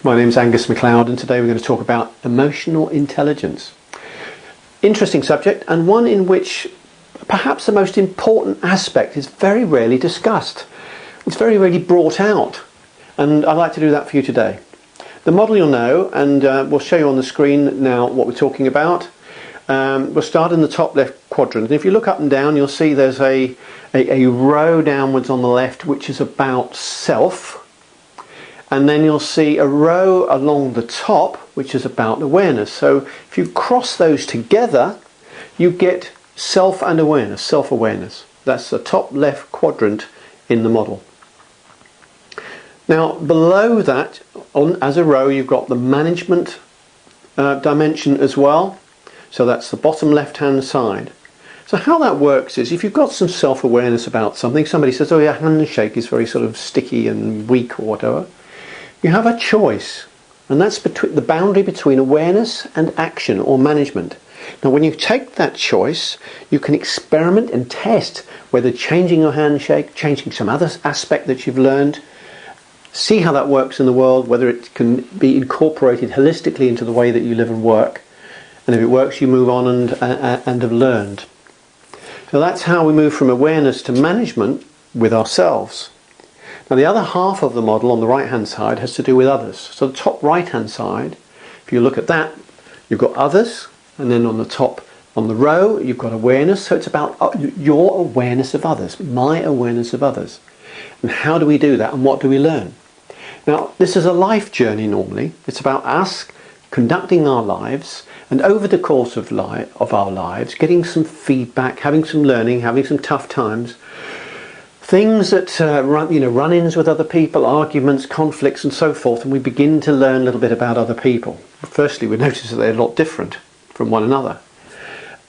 My name's Angus MacLeod, and today we're going to talk about emotional intelligence. Interesting subject, and one in which perhaps the most important aspect is very rarely discussed. It's very rarely brought out, and I'd like to do that for you today. The model you'll know, and we'll show you on the screen now what we're talking about. We'll start in the top left quadrant, and if you look up and down, you'll see there's a row downwards on the left which is about self. And then you'll see a row along the top which is about awareness. So if you cross those together, you get self and awareness, self-awareness. That's the top left quadrant in the model. Now below that, as a row, you've got the management dimension as well. So that's the bottom left hand side. So how that works is if you've got some self-awareness about something, somebody says, oh, your handshake is very sort of sticky and weak or whatever. You have a choice, and that's the boundary between awareness and action or management. Now when you take that choice, you can experiment and test whether changing your handshake, changing some other aspect that you've learned, see how that works in the world, whether it can be incorporated holistically into the way that you live and work, and if it works you move on and have learned. So that's how we move from awareness to management with ourselves. Now the other half of the model on the right hand side has to do with others. So the top right hand side, if you look at that, you've got others, and then on the top, on the row, you've got awareness. So it's about your awareness of others, my awareness of others. And how do we do that, and what do we learn? Now this is a life journey normally. It's about us conducting our lives, and over the course of our lives, getting some feedback, having some learning, having some tough times, things that run-ins with other people, arguments, conflicts and so forth, and we begin to learn a little bit about other people. Firstly, we notice that they're a lot different from one another,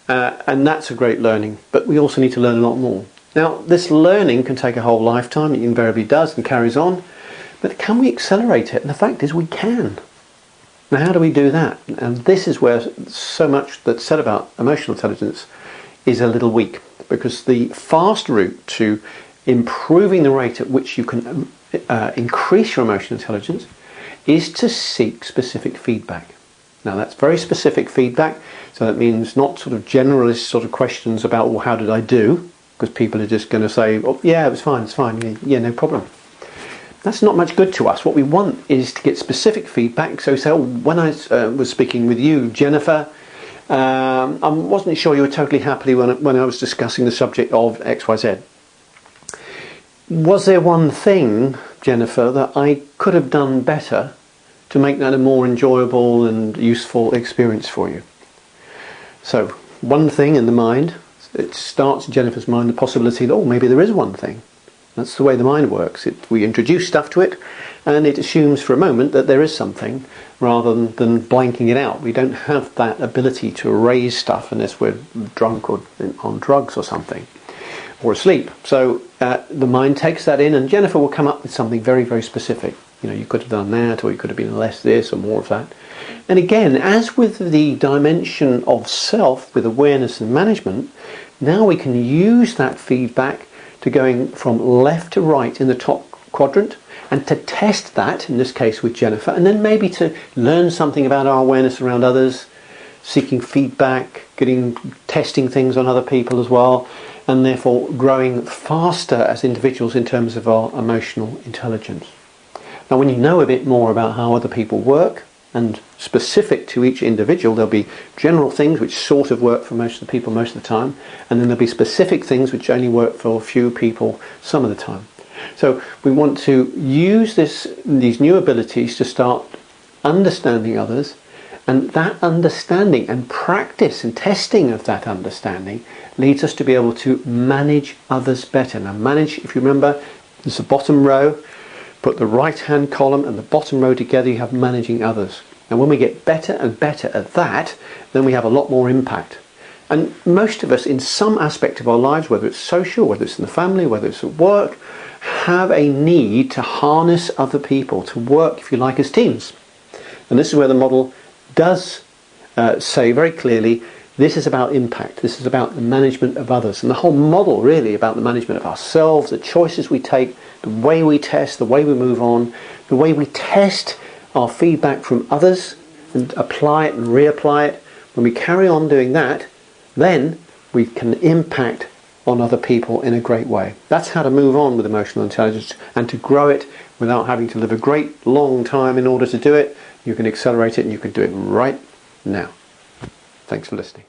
and that's a great learning, but we also need to learn a lot more. Now this learning can take a whole lifetime, it invariably does and carries on, but can we accelerate it? And the fact is we can. Now how do we do that? And this is where so much that's said about emotional intelligence is a little weak, because the fast route to improving the rate at which you can increase your emotional intelligence is to seek specific feedback. Now that's very specific feedback, so that means not sort of generalist sort of questions about, well, how did I do? Because people are just going to say, oh yeah, it was fine, it's fine, yeah, no problem. That's not much good to us. What we want is to get specific feedback. So we say, oh, when I was speaking with you, Jennifer, I wasn't sure you were totally happy when I was discussing the subject of XYZ. Was there one thing, Jennifer, that I could have done better to make that a more enjoyable and useful experience for you? So, one thing in the mind, it starts in Jennifer's mind the possibility that, oh, maybe there is one thing. That's the way the mind works. We introduce stuff to it, and it assumes for a moment that there is something, rather than blanking it out. We don't have that ability to erase stuff unless we're drunk or on drugs or something, or asleep. So the mind takes that in, and Jennifer will come up with something very, very specific. You know, you could have done that, or you could have been less this or more of that. And again, as with the dimension of self, with awareness and management, now we can use that feedback to going from left to right in the top quadrant, and to test that, in this case with Jennifer, and then maybe to learn something about our awareness around others, seeking feedback, testing things on other people as well, and therefore growing faster as individuals in terms of our emotional intelligence. Now when you know a bit more about how other people work, and specific to each individual, there'll be general things which sort of work for most of the people most of the time, and then there'll be specific things which only work for a few people some of the time. So we want to use these new abilities to start understanding others, and that understanding and practice and testing of that understanding leads us to be able to manage others better. Now manage, if you remember, there's the bottom row, put the right hand column and the bottom row together, you have managing others. And when we get better and better at that, then we have a lot more impact. And most of us in some aspect of our lives, whether it's social, whether it's in the family, whether it's at work, have a need to harness other people, to work, if you like, as teams. And this is where the model does say very clearly, this is about impact, this is about the management of others. And the whole model really about the management of ourselves, the choices we take, the way we test, the way we move on, the way we test our feedback from others and apply it and reapply it, when we carry on doing that, then we can impact on other people in a great way. That's how to move on with emotional intelligence and to grow it without having to live a great long time in order to do it. You can accelerate it and you can do it right now. Thanks for listening.